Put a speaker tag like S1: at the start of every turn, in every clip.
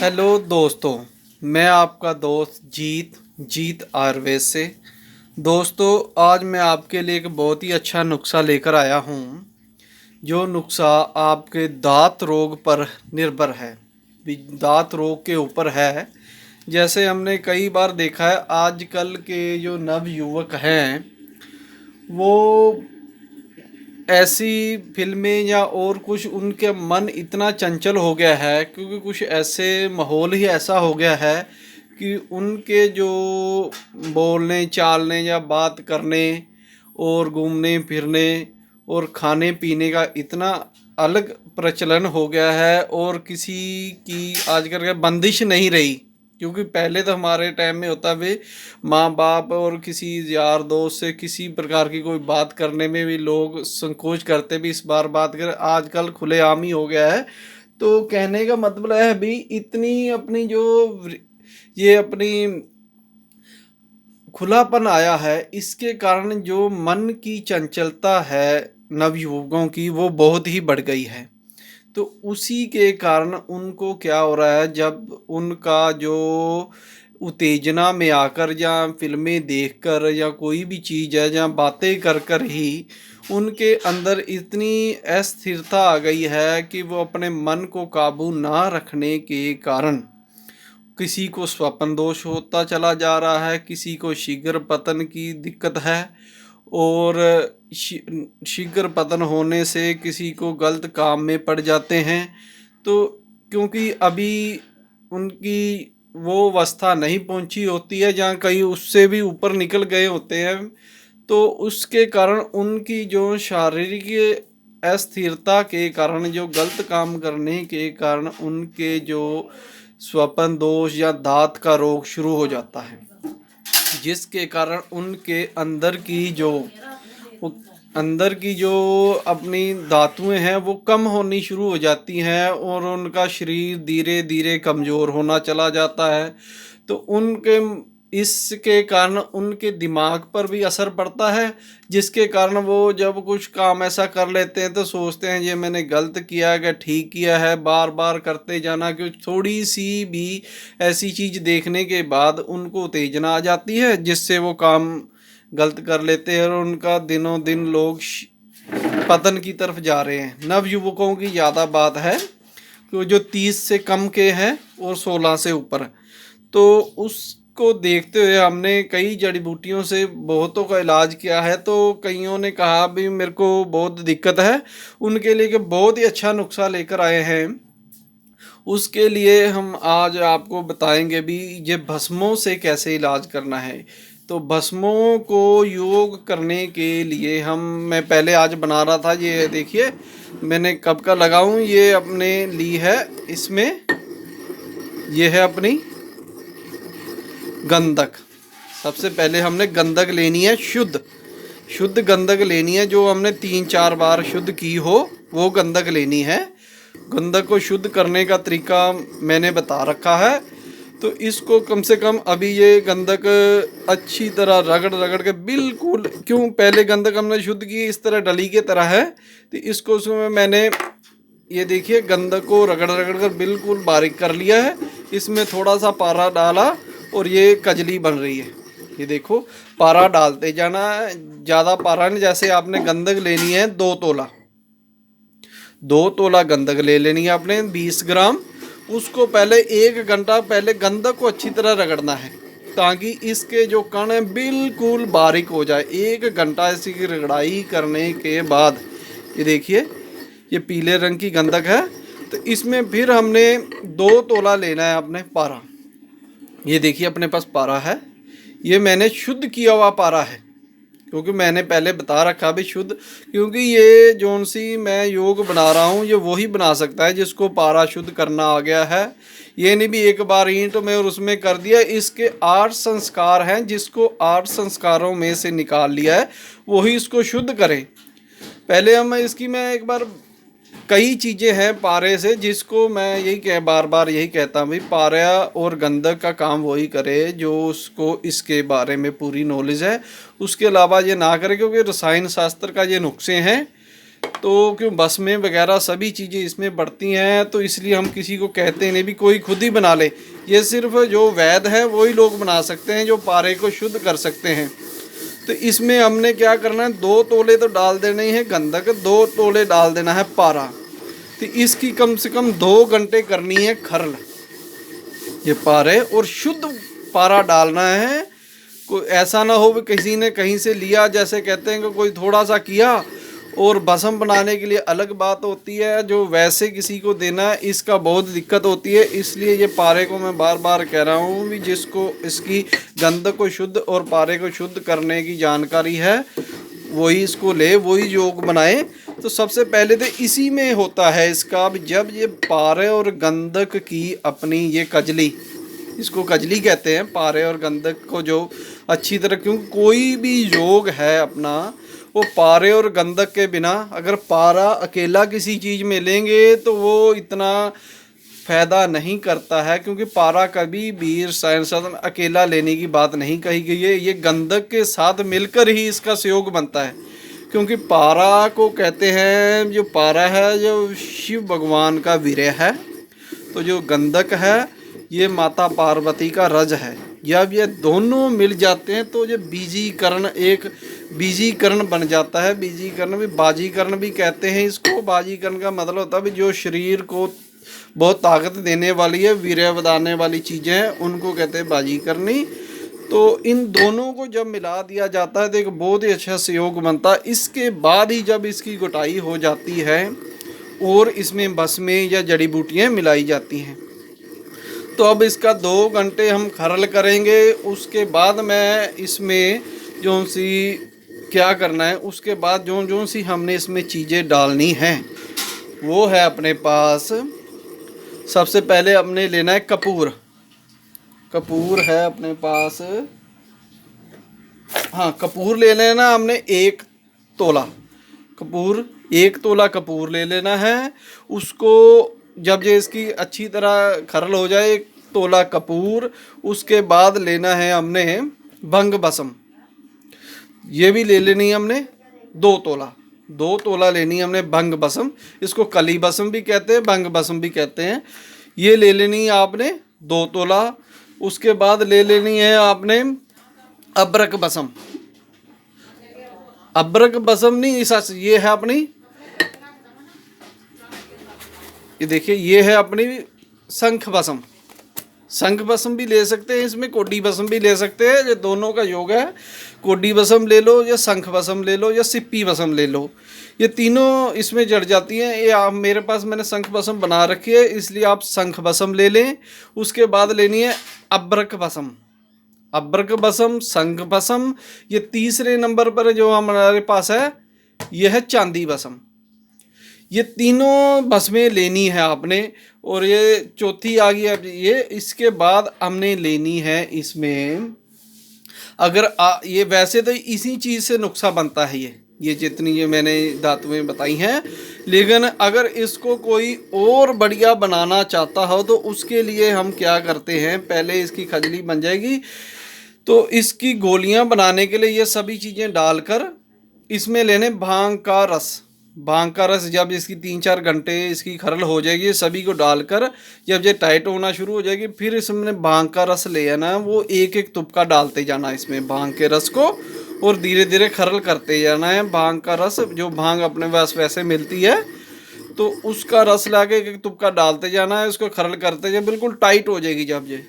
S1: Hello दोस्तों। मैं आपका दोस्त जीत आयुर्वेद से। दोस्तों, आज मैं आपके लिए एक बहुत ही अच्छा नुस्खा लेकर आया हूँ। जो नुस्खा आपके दांत रोग पर निर्भर है, दांत रोग के ऊपर है। जैसे हमने कई बार देखा है, आजकल के जो नव युवक हैं वो ऐसी फिल्में या और कुछ, उनके मन इतना चंचल हो गया है क्योंकि कुछ ऐसे माहौल ही ऐसा हो गया है कि उनके जो बोलने चालने या बात करने और घूमने फिरने और खाने पीने का इतना अलग प्रचलन हो गया है और किसी की आजकल का बंदिश नहीं रही। क्योंकि पहले तो हमारे टाइम में होता भी माँ बाप और किसी यार दोस्त से किसी प्रकार की कोई बात करने में भी लोग संकोच करते भी, इस बार बात कर, आजकल खुलेआम ही हो गया है। तो कहने का मतलब है भी इतनी अपनी जो ये अपनी खुलापन आया है, इसके कारण जो मन की चंचलता है नवयुवकों की वो बहुत ही बढ़ गई है। तो उसी के कारण उनको क्या हो रहा है, जब उनका जो उत्तेजना में आकर या फिल्में देखकर या कोई भी चीज़ है या बातें कर कर ही उनके अंदर इतनी अस्थिरता आ गई है कि वो अपने मन को काबू ना रखने के कारण किसी को स्वपन दोष होता चला जा रहा है, किसी को शीघ्र पतन की दिक्कत है और शीघ्र पतन होने से किसी को गलत काम में पड़ जाते हैं। तो क्योंकि अभी उनकी वो अवस्था नहीं पहुंची होती है जहाँ कहीं उससे भी ऊपर निकल गए होते हैं, तो उसके कारण उनकी जो शारीरिक अस्थिरता के कारण, जो गलत काम करने के कारण उनके जो स्वपन दोष या दांत का रोग शुरू हो जाता है, जिसके कारण उनके अंदर की जो अपनी धातुएं हैं वो कम होनी शुरू हो जाती हैं और उनका शरीर धीरे धीरे कमज़ोर होना चला जाता है। तो उनके इसके कारण उनके दिमाग पर भी असर पड़ता है, जिसके कारण वो जब कुछ काम ऐसा कर लेते हैं तो सोचते हैं ये मैंने गलत किया है क्या ठीक किया है, बार बार करते जाना। कि थोड़ी सी भी ऐसी चीज़ देखने के बाद उनको उत्तेजना आ जाती है, जिससे वो काम गलत कर लेते हैं और उनका दिनों दिन लोग पतन की तरफ जा रहे हैं। नव युवकों की ज़्यादा बात है कि जो 30 से कम के हैं और 16 से ऊपर। तो उसको देखते हुए हमने कई जड़ी बूटियों से बहुतों का इलाज किया है। तो कईयों ने कहा भी मेरे को बहुत दिक्कत है, उनके लिए कि बहुत ही अच्छा नुस्खा लेकर आए हैं। उसके लिए हम आज आपको बताएंगे भी ये भस्मों से कैसे इलाज करना है। तो भस्मों को योग करने के लिए मैं पहले आज बना रहा था, ये देखिए मैंने कब का लगाऊं, ये अपने ली है। इसमें ये है अपनी गंधक। सबसे पहले हमने गंधक लेनी है, शुद्ध गंधक लेनी है, जो हमने 3-4 बार शुद्ध की हो वो गंधक लेनी है। गंधक को शुद्ध करने का तरीका मैंने बता रखा है। तो इसको कम से कम अभी ये गंधक अच्छी तरह रगड़ रगड़ के बिल्कुल, क्यों पहले गंधक हमने शुद्ध की इस तरह डली की तरह है, तो इसको उसमें मैंने ये देखिए गंधक को रगड़ रगड़ कर बिल्कुल बारीक कर लिया है। इसमें थोड़ा सा पारा डाला और ये कजली बन रही है। ये देखो पारा डालते जाना है, ज़्यादा पारा नहीं। जैसे आपने गंधक लेनी है 2 तोला गंधक ले लेनी है आपने 20 ग्राम। उसको पहले 1 घंटा पहले गंधक को अच्छी तरह रगड़ना है, ताकि इसके जो कण हैं बिल्कुल बारीक हो जाए। 1 घंटा इसकी रगड़ाई करने के बाद ये देखिए ये पीले रंग की गंधक है। तो इसमें फिर हमने 2 तोला लेना है अपने पारा। ये देखिए अपने पास पारा है, ये मैंने शुद्ध किया हुआ पारा है, क्योंकि मैंने पहले बता रखा भी शुद्ध। क्योंकि ये जोन सी मैं योग बना रहा हूँ ये वही बना सकता है जिसको पारा शुद्ध करना आ गया है। ये नहीं भी एक बार ईंट में और उसमें कर दिया। इसके 8 संस्कार हैं, जिसको 8 संस्कारों में से निकाल लिया है वही इसको शुद्ध करें। पहले मैं एक बार कई चीज़ें हैं पारे से, जिसको मैं बार बार यही कहता हूँ भाई पारा और गंधक का काम वही करे जो उसको इसके बारे में पूरी नॉलेज है। उसके अलावा ये ना करे, क्योंकि रसायन शास्त्र का ये नुस्खे हैं तो क्यों भस्में वगैरह सभी चीज़ें इसमें बढ़ती हैं, तो इसलिए हम किसी को कहते नहीं भी कोई खुद ही बना ले। ये सिर्फ जो वैद है वही लोग बना सकते हैं जो पारे को शुद्ध कर सकते हैं। तो इसमें हमने क्या करना है, 2 तोले तो डाल देना ही है गंधक, 2 तोले डाल देना है पारा। तो इसकी कम से कम 2 घंटे करनी है खरल, ये पारे, और शुद्ध पारा डालना है। कोई ऐसा ना हो कि किसी ने कहीं से लिया, जैसे कहते हैं कि कोई थोड़ा सा किया और भस्म बनाने के लिए अलग बात होती है, जो वैसे किसी को देना इसका बहुत दिक्कत होती है। इसलिए ये पारे को मैं बार बार कह रहा हूँ भी जिसको इसकी गंध को शुद्ध और पारे को शुद्ध करने की जानकारी है वही इसको ले, वही योग बनाए। तो सबसे पहले तो इसी में होता है इसका, जब ये पारे और गंधक की अपनी ये कजली, इसको कजली कहते हैं पारे और गंधक को, जो अच्छी तरह, क्योंकि कोई भी योग है अपना वो पारे और गंधक के बिना, अगर पारा अकेला किसी चीज़ में लेंगे तो वो इतना फ़ायदा नहीं करता है, क्योंकि पारा कभी भी रसायन साधन अकेला लेने की बात नहीं कही गई है। ये गंधक के साथ मिलकर ही इसका सहयोग बनता है, क्योंकि पारा को कहते हैं, जो पारा है जो शिव भगवान का वीर्य है, तो जो गंधक है ये माता पार्वती का रज है। जब ये दोनों मिल जाते हैं तो ये बीजीकरण, एक बीजीकरण बन जाता है। बीजीकरण भी, बाजीकरण भी कहते हैं इसको। बाजीकरण का मतलब होता है जो शरीर को बहुत ताकत देने वाली है, वीर्य बढ़ाने वाली चीज़ें हैं, उनको कहते हैं बाजीकरणी। तो इन दोनों को जब मिला दिया जाता है तो एक बहुत ही अच्छा सहयोग बनता है। इसके बाद ही जब इसकी गुटाई हो जाती है और इसमें भस्में या जड़ी बूटियाँ मिलाई जाती हैं, तो अब इसका 2 घंटे हम खरल करेंगे। उसके बाद मैं इसमें जो सी क्या करना है, उसके बाद जो सी हमने इसमें चीज़ें डालनी हैं वो है अपने पास। सबसे पहले हमने लेना है कपूर। कपूर है अपने पास, हाँ कपूर ले लेना हमने 1 तोला कपूर, 1 तोला कपूर ले लेना है। उसको जब ये इसकी अच्छी तरह खरल हो जाए 1 तोला कपूर, उसके बाद लेना है हमने भंग भस्म, ये भी ले लेनी है हमने 2 तोला। 2 तोला लेनी है हमने भंग भस्म, इसको कली भस्म भी कहते हैं, भंग भस्म भी कहते हैं। ये ले लेनी है आपने 2 तोला। उसके बाद ले लेनी है आपने अबरक भस्म। अबरक भस्म नहीं, इस ये है अपनी, ये देखिए ये है अपनी शंख भस्म। शंख भस्म भी ले सकते हैं, इसमें कोडी भस्म भी ले सकते हैं, ये दोनों का योग है। कोडी भस्म ले लो या शंख भस्म ले लो या सिप्पी भस्म ले लो, ये तीनों इसमें जड़ जाती हैं। ये आप, मेरे पास मैंने शंख भस्म बना रखी है इसलिए आप शंख भस्म ले लें। उसके बाद लेनी है अबरक भस्म। अबरक भस्म, शंख भस्म, ये तीसरे नंबर पर जो हमारे पास है ये है चांदी भस्म। ये तीनों भस्में लेनी है आपने। और ये चौथी आ गई अब ये। इसके बाद हमने लेनी है इसमें, अगर ये वैसे तो इसी चीज़ से नुस्खा बनता है ये जितनी ये मैंने धातुएं बताई हैं, लेकिन अगर इसको कोई और बढ़िया बनाना चाहता हो तो उसके लिए हम क्या करते हैं, पहले इसकी खजली बन जाएगी तो इसकी गोलियां बनाने के लिए ये सभी चीज़ें डालकर इसमें लेने भांग का रस। भांग का रस जब इसकी 3-4 घंटे इसकी खरल हो जाएगी, सभी को डालकर जब ये टाइट होना शुरू हो जाएगी, फिर इसमें भांग का रस ले आना, वो 1-1 तुपका डालते जाना इसमें भांग के रस को, और धीरे धीरे खरल करते जाना है। भांग का रस, जो भांग अपने पास वैसे मिलती है तो उसका रस लाके 1-1 तुपका डालते जाना है, उसको खरल करते जाए, बिल्कुल टाइट हो जाएगी जब ये।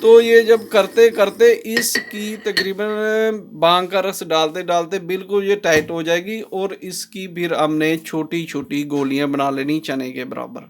S1: तो ये जब करते करते इसकी तकरीबन भांग का रस डालते डालते बिल्कुल ये टाइट हो जाएगी, और इसकी फिर हमने छोटी छोटी गोलियां बना लेनी चने के बराबर।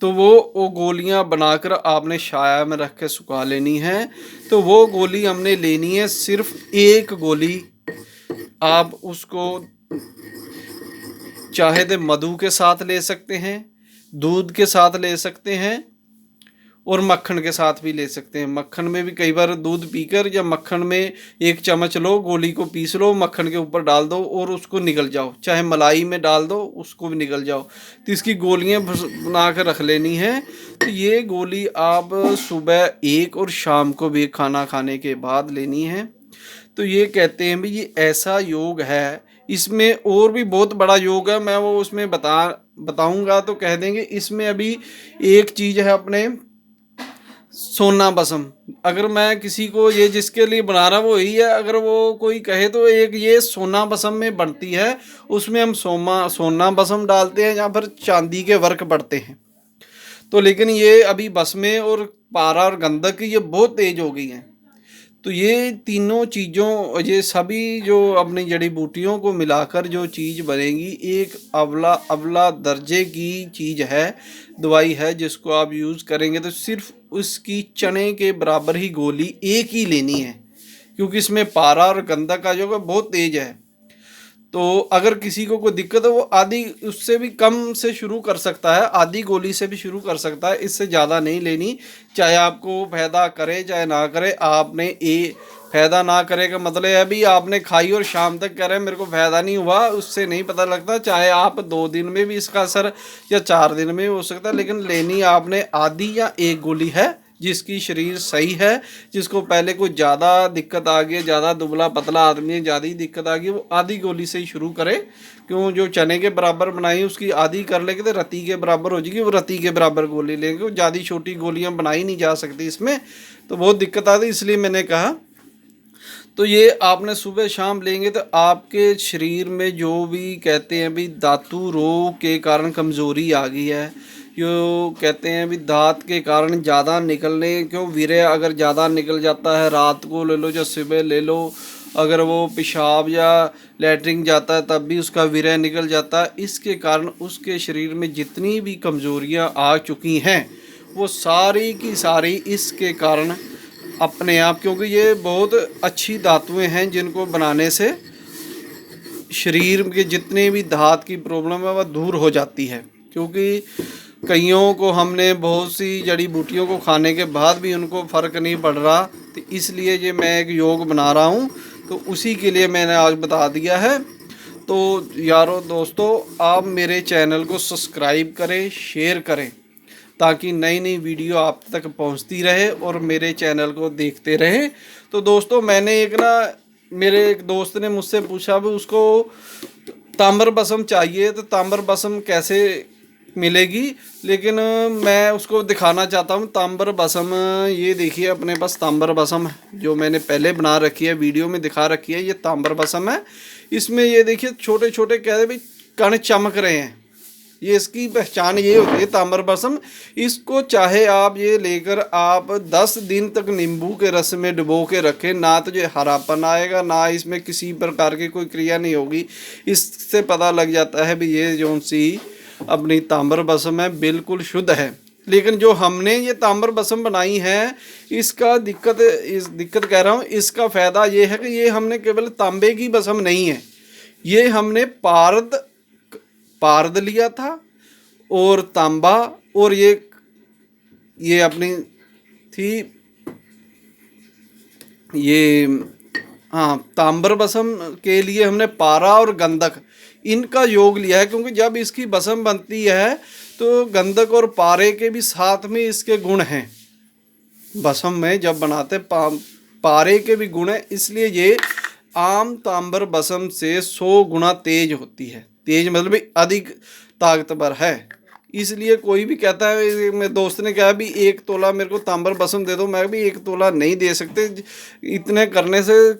S1: तो वो गोलियां बनाकर आपने छाया में रख के सुखा लेनी है। तो वो गोली हमने लेनी है, सिर्फ 1 गोली। आप उसको चाहे तो मधु के साथ ले सकते हैं, दूध के साथ ले सकते हैं, और मक्खन के साथ भी ले सकते हैं। मक्खन में भी कई बार दूध पीकर या मक्खन में 1 चम्मच लो, गोली को पीस लो, मक्खन के ऊपर डाल दो और उसको निगल जाओ, चाहे मलाई में डाल दो उसको भी निगल जाओ। तो इसकी गोलियां बना कर रख लेनी है। तो ये गोली आप सुबह 1 और शाम को भी खाना खाने के बाद लेनी है। तो ये कहते हैं भी ये ऐसा योग है, इसमें और भी बहुत बड़ा योग है, मैं वो उसमें बताऊंगा तो कह देंगे। इसमें अभी एक चीज़ है अपने सोना बसम। अगर मैं किसी को ये जिसके लिए बना रहा वो यही है, अगर वो कोई कहे तो एक ये सोना बसम में बनती है, उसमें हम सोना बसम डालते हैं या फिर चांदी के वर्क पड़ते हैं। तो लेकिन ये अभी बसमें और पारा और गंधक ये बहुत तेज हो गई हैं। तो ये तीनों चीज़ों, ये सभी जो अपनी जड़ी बूटियों को मिलाकर जो चीज़ बनेगी, एक अवला अवला दर्जे की चीज़ है, दवाई है, जिसको आप यूज़ करेंगे तो सिर्फ उसकी चने के बराबर ही गोली एक ही लेनी है, क्योंकि इसमें पारा और गंधक का जो है बहुत तेज है। तो अगर किसी को कोई दिक्कत है वो आधी उससे भी कम से शुरू कर सकता है, आधी गोली से भी शुरू कर सकता है, इससे ज़्यादा नहीं लेनी। चाहे आपको फ़ायदा करे चाहे ना करे, आपने ये फ़ायदा ना करे का मतलब है भी आपने खाई और शाम तक कह रहे हैं मेरे को फ़ायदा नहीं हुआ, उससे नहीं पता लगता। चाहे आप 2 दिन में भी इसका असर या 4 दिन में भी हो सकता है, लेकिन लेनी आपने आधी या एक गोली है। जिसकी शरीर सही है, जिसको पहले कुछ ज़्यादा दिक्कत आ गई, ज़्यादा दुबला पतला आदमी है, ज़्यादा ही दिक्कत आ गई, वो आधी गोली से ही शुरू करे। क्यों, जो चने के बराबर बनाई उसकी आधी कर लेंगे तो रत्ती के बराबर हो जाएगी, वो रत्ती के बराबर गोली लेंगे। वो ज़्यादा छोटी गोलियां बनाई नहीं जा सकती इसमें, तो बहुत दिक्कत आती, इसलिए मैंने कहा। तो ये आपने सुबह शाम लेंगे तो आपके शरीर में जो भी कहते हैं भी धातु रोग के कारण कमज़ोरी आ गई है, जो कहते हैं भी दांत के कारण ज़्यादा निकलने, क्यों वीर्य अगर ज़्यादा निकल जाता है, रात को ले लो या सुबह ले लो, अगर वो पेशाब या लैट्रिन जाता है तब भी उसका वीर्य निकल जाता है। इसके कारण उसके शरीर में जितनी भी कमज़ोरियाँ आ चुकी हैं वो सारी की सारी इसके कारण अपने आप, क्योंकि ये बहुत अच्छी धातुएं हैं जिनको बनाने से शरीर के जितने भी धात की प्रॉब्लम है वह दूर हो जाती है। क्योंकि कईयों को हमने बहुत सी जड़ी बूटियों को खाने के बाद भी उनको फ़र्क नहीं पड़ रहा, तो इसलिए ये मैं एक योग बना रहा हूँ, तो उसी के लिए मैंने आज बता दिया है। तो यारों दोस्तों, आप मेरे चैनल को सब्सक्राइब करें, शेयर करें, ताकि नई नई वीडियो आप तक पहुंचती रहे और मेरे चैनल को देखते रहें। तो दोस्तों, मैंने एक ना, मेरे एक दोस्त ने मुझसे पूछा भी उसको ताम्र बसम चाहिए, तो ताम्र बसम कैसे मिलेगी, लेकिन मैं उसको दिखाना चाहता हूँ ताम्र बसम। ये देखिए अपने पास ताम्र बसम जो मैंने पहले बना रखी है, वीडियो में दिखा रखी है, ये ताम्र बसम है। इसमें ये देखिए छोटे छोटे कह रहे भी कण चमक रहे हैं, ये इसकी पहचान ये होती है ताम्र बसम। इसको चाहे आप ये लेकर आप 10 दिन तक नींबू के रस में डुबो के रखें, ना तो ये हरापन आएगा, ना इसमें किसी प्रकार की कोई क्रिया नहीं होगी। इससे पता लग जाता है भी ये जो सी अपनी ताम्र बसम है बिल्कुल शुद्ध है। लेकिन जो हमने ये ताम्र बसम बनाई है, इसका दिक्कत कह रहा हूँ, इसका फ़ायदा ये है कि ये हमने केवल तांबे की बसम नहीं है, ये हमने पारद लिया था और तांबा, और ये अपनी थी ये, हाँ, ताम्र बसम के लिए हमने पारा और गंधक इनका योग लिया है। क्योंकि जब इसकी बसम बनती है तो गंधक और पारे के भी साथ में इसके गुण हैं, बसम में जब बनाते पारे के भी गुण हैं, इसलिए ये आम ताम्र बसम से 100 गुना तेज होती है। तेज मतलब भी अधिक ताकतवर है। इसलिए कोई भी कहता है, मेरे दोस्त ने कहा भी 1 तोला मेरे को ताम्र बसम दे दो, मैं भी 1 तोला नहीं दे सकते। इतने करने से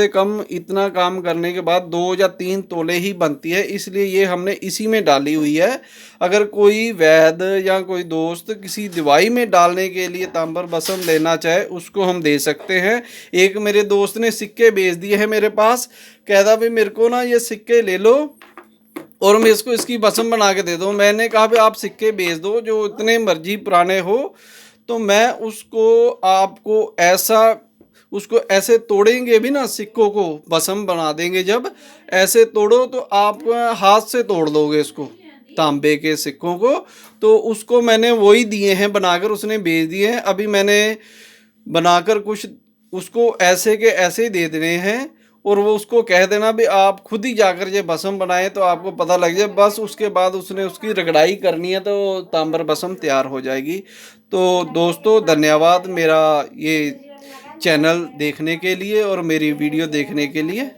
S1: कम इतना काम करने के बाद 2 या 3 तोले ही बनती है, इसलिए ये हमने इसी में डाली हुई है। अगर कोई वैद्य या कोई दोस्त किसी दवाई में डालने के लिए ताम्र बसम लेना चाहे उसको हम दे सकते हैं। एक मेरे दोस्त ने सिक्के भेज दिए हैं मेरे पास, कहता भाई मेरे को ना ये सिक्के ले लो और मैं इसको इसकी बसम बना के दे दूँ। मैंने कहा भी आप सिक्के भेज दो जो इतने मर्जी पुराने हो, तो मैं उसको ऐसे तोड़ेंगे भी ना, सिक्कों को बसम बना देंगे। जब ऐसे तोड़ो तो आप हाथ से तोड़ दोगे इसको, तांबे के सिक्कों को। तो उसको मैंने वही दिए हैं बनाकर, उसने भेज दिए हैं। अभी मैंने बनाकर कुछ उसको ऐसे के ऐसे ही दे देने हैं, और वो उसको कह देना भी आप खुद ही जाकर ये बसम बनाएं, तो आपको पता लग जाए। बस उसके बाद उसने उसकी रगड़ाई करनी है तो ताम्र बसम तैयार हो जाएगी। तो दोस्तों, धन्यवाद मेरा ये चैनल देखने के लिए और मेरी वीडियो देखने के लिए।